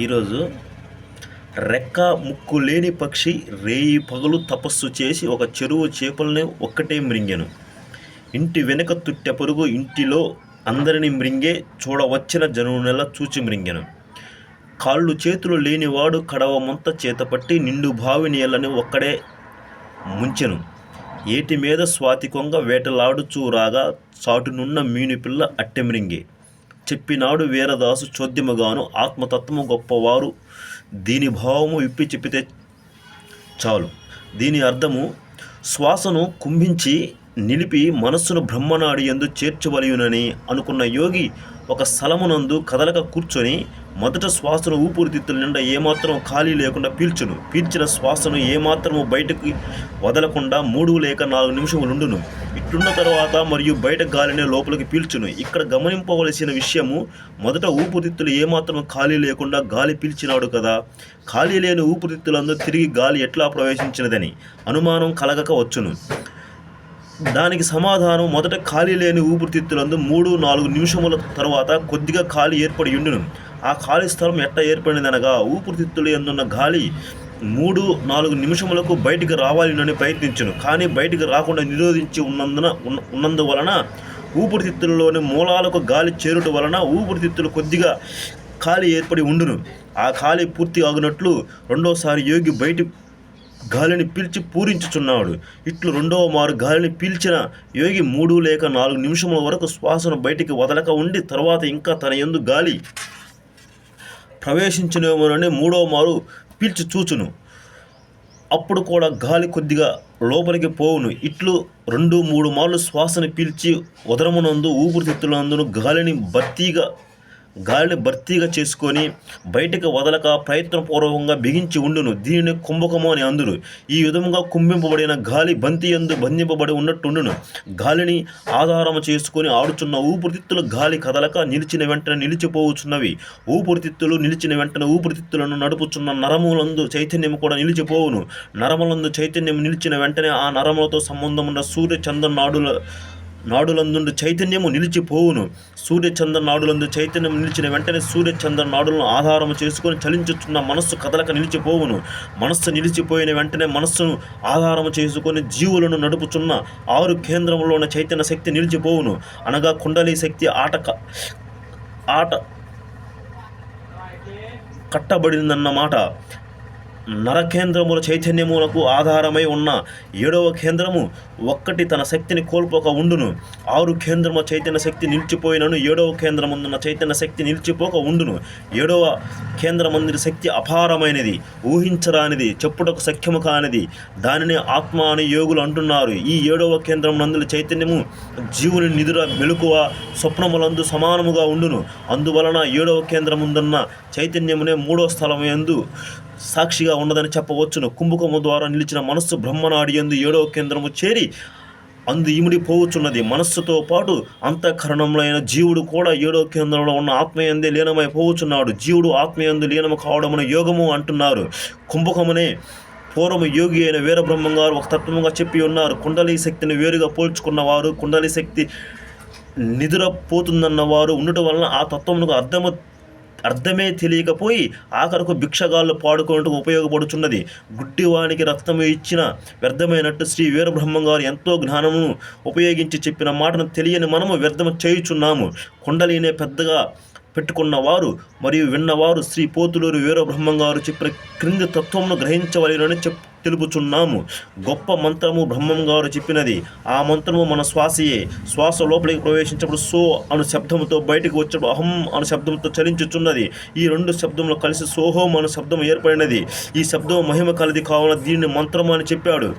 ఈరోజు రెక్క ముక్కు లేని పక్షి రేయి పగలు తపస్సు చేసి ఒక చెరువు చేపల్ని ఒక్కటే మ్రింగెను. ఇంటి వెనుక తుట్టె పొరుగు ఇంటిలో అందరిని మ్రింగే చూడవచ్చిన జనునెల చూచి మ్రింగెను. కాళ్ళు చేతులు లేనివాడు కడవ ముంత చేతపట్టి నిండు బావి నీళ్ళని ఒక్కడే ముంచెను. ఏటి మీద స్వాతి కొంగ వేటలాడుచూ రాగా చాటునున్న మీనుపిల్ల అట్టెమ్రింగే. చెప్పినాడు వీరదాసు చోద్యముగాను ఆత్మతత్వము గొప్పవారు దీని భావము విప్పి చెప్పితే చాలు. దీని అర్థము శ్వాసను కుంభించి నిలిపి మనస్సును బ్రహ్మనాడి యందు చేర్చవలయునని అనుకున్న యోగి ఒక స్థలమునందు కదలక కూర్చొని మొదట శ్వాసను ఊపిరితిత్తుల నిండా ఏమాత్రం ఖాళీ లేకుండా పీల్చును. పీల్చిన శ్వాసను ఏమాత్రము బయటకు వదలకుండా 3 లేక 4 నిమిషములుండును. ఇట్లున్న తర్వాత మరియు బయట గాలిని లోపలికి పీల్చును. ఇక్కడ గమనింపవలసిన విషయము, మొదట ఊపిరితిత్తులు ఏమాత్రం ఖాళీ లేకుండా గాలి పీల్చినాడు కదా, ఖాళీ లేని ఊపిరితిత్తులందు తిరిగి గాలి ఎట్లా ప్రవేశించినదని అనుమానం కలగక వచ్చును. దానికి సమాధానం, మొదట ఖాళీ లేని ఊపిరితిత్తులందు 3-4 నిమిషముల తర్వాత కొద్దిగా ఖాళీ ఏర్పడి ఉండును. ఆ ఖాళీ స్థలం ఎట్ట ఏర్పడినదనగా, ఊపిరితిత్తులు ఎందున్న గాలి 3-4 నిమిషములకు బయటికి రావాలని ప్రయత్నించును. కానీ బయటికి రాకుండా నిరోధించి ఉన్నందువలన ఊపిరితిత్తులలోని మూలాలకు గాలి చేరుట వలన ఊపిరితిత్తులు కొద్దిగా ఖాళీ ఏర్పడి ఉండును. ఆ ఖాళీ పూర్తి ఆగినట్లు రెండోసారి యోగి బయటి గాలిని పీల్చి పూరించుచున్నాడు. ఇట్లు రెండవ మారు గాలిని పీల్చిన యోగి 3 లేక 4 నిమిషముల వరకు శ్వాసను బయటికి వదలక ఉండి తర్వాత ఇంకా తన యందు గాలి ప్రవేశించినేమోనని 3వ మారు పీల్చి చూచును. అప్పుడు కూడా గాలి కొద్దిగా లోపలికి పోవును. ఇట్లు 2-3 మార్లు శ్వాసను పీల్చి ఉదరమునందు ఊపిరితిత్తులందును గాలిని భర్తీగా చేసుకొని బయటకు వదలక ప్రయత్నపూర్వకంగా బిగించి ఉండును. దీనిని కుంభకము అని అందురు. ఈ విధముగా కుంభింపబడిన గాలి బంతి యందు బంధింపబడి ఉన్నట్టుండును. గాలిని ఆధారము చేసుకొని ఆడుచున్న ఊపిరితిత్తులు గాలి కదలక నిలిచిన వెంటనే నిలిచిపోవచ్చున్నవి. ఊపిరితిత్తులు నిలిచిన వెంటనే ఊపిరితిత్తులను నడుపుచున్న నరములందు చైతన్యము కూడా నిలిచిపోవును. నరములందు చైతన్యం నిలిచిన వెంటనే ఆ నరములతో సంబంధమున్న సూర్య చంద్ర నాడులందు చైతన్యము నిలిచిపోవును. సూర్యచంద్ర నాడులందు చైతన్యం నిలిచిన వెంటనే సూర్యచంద్ర నాడులను ఆధారము చేసుకొని చలించుచున్న మనస్సు కదలక నిలిచిపోవును. మనస్సు నిలిచిపోయిన వెంటనే మనస్సును ఆధారము చేసుకొని జీవులను నడుపుచున్న 6 కేంద్రములోని చైతన్య శక్తి నిలిచిపోవును. అనగా కుండలి శక్తి ఆట కట్టబడిందన్నమాట. నరకేంద్రముల చైతన్యములకు ఆధారమై ఉన్న 7వ కేంద్రము ఒక్కటి తన శక్తిని కోల్పోక ఉండును. 6 కేంద్రముల చైతన్య శక్తి నిలిచిపోయినను 7వ కేంద్రముందున్న చైతన్య శక్తి నిలిచిపోక ఉండును. 7వ కేంద్రమందిరి శక్తి అపారమైనది, ఊహించరానిది, చెప్పుటకు సఖ్యము కానిది. దానిని ఆత్మ అని యోగులు అంటున్నారు. ఈ 7వ కేంద్రం నందుల చైతన్యము జీవుని నిదుర, మెలకువ, స్వప్నములందు సమానముగా ఉండును. అందువలన 7వ కేంద్రముందున్న చైతన్యమునే 3వ స్థలము యందు సాక్షిగా ఉన్నదని చెప్పవచ్చును. కుంభకము ద్వారా నిలిచిన మనస్సు బ్రహ్మనాడి యందు 7వ కేంద్రము చేరి అందు ఇమిడిపోవచ్చున్నది. మనస్సుతో పాటు అంతఃకరణములైన జీవుడు కూడా 7వ కేంద్రంలో ఉన్న ఆత్మయందే లీనమై పోవచ్చున్నాడు. జీవుడు ఆత్మయందు లీనము కావడమును యోగము అంటున్నారు. కుంభకమునే పూర్వము యోగి అయిన వీరబ్రహ్మం గారు ఒక తత్వముగా చెప్పి ఉన్నారు. కుండలి శక్తిని వేరుగా పోల్చుకున్నవారు, కుండలి శక్తి నిద్రపోతుందన్నవారు ఉండటం వలన ఆ తత్వమునకు అర్థమే తెలియకపోయి ఆఖరకు భిక్షగాళ్ళు పాడుకోవటం ఉపయోగపడుచున్నది. గుడ్డివానికి రక్తము ఇచ్చిన వ్యర్థమైనట్టు శ్రీ వీరబ్రహ్మం గారు ఎంతో జ్ఞానమును ఉపయోగించి చెప్పిన మాటను తెలియని మనము వ్యర్థము చేయుచున్నాము. కుండలినే పెద్దగా పెట్టుకున్నవారు మరియు విన్నవారు శ్రీ పోతులూరు వీరబ్రహ్మం గారు చెప్పిన క్రింది తత్వమును గ్రహించవలెనని తెలుపుచున్నాము. గొప్ప మంత్రము బ్రహ్మం గారు చెప్పినది. ఆ మంత్రము మన శ్వాసయే. శ్వాస లోపలికి ప్రవేశించినప్పుడు సో అను శబ్దముతో, బయటకు వచ్చినప్పుడు అహం అను శబ్దంతో చలించుచున్నది. ఈ 2 శబ్దములు కలిసి సోహోం అను శబ్దం ఏర్పడినది. ఈ శబ్దం మహిమ కలది కావున దీనిని మంత్రము అని చెప్పాడు.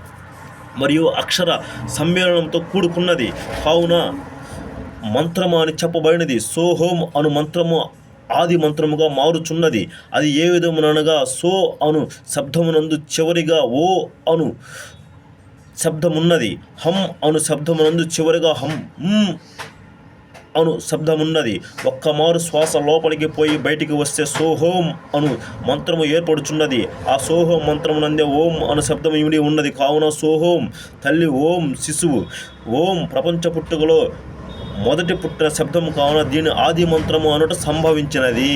మరియు అక్షర సమ్మేళనంతో కూడుకున్నది కావున మంత్రము అని చెప్పబడినది. సోహోం అను మంత్రము ఆది మంత్రముగా మారుచున్నది. అది ఏ విధమునగా సో అను శబ్దమునందు చివరిగా ఓ అను శబ్దమున్నది. హం అను శబ్దమునందు చివరిగా హం అను శబ్దమున్నది. ఒక్క మారు శ్వాస లోపలికి పోయి బయటికి వస్తే సోహోం అను మంత్రము ఏర్పడుచున్నది. ఆ సోహోం మంత్రమునందే ఓం అను శబ్దము ఇమిడి ఉన్నది. కావున సోహోం తల్లి, ఓం శిశువు. ఓం ప్రపంచ పుట్టుకలో మొదటి పుట్టిన శబ్దము కావున దీని ఆది మంత్రము అనుట సంభవించినది.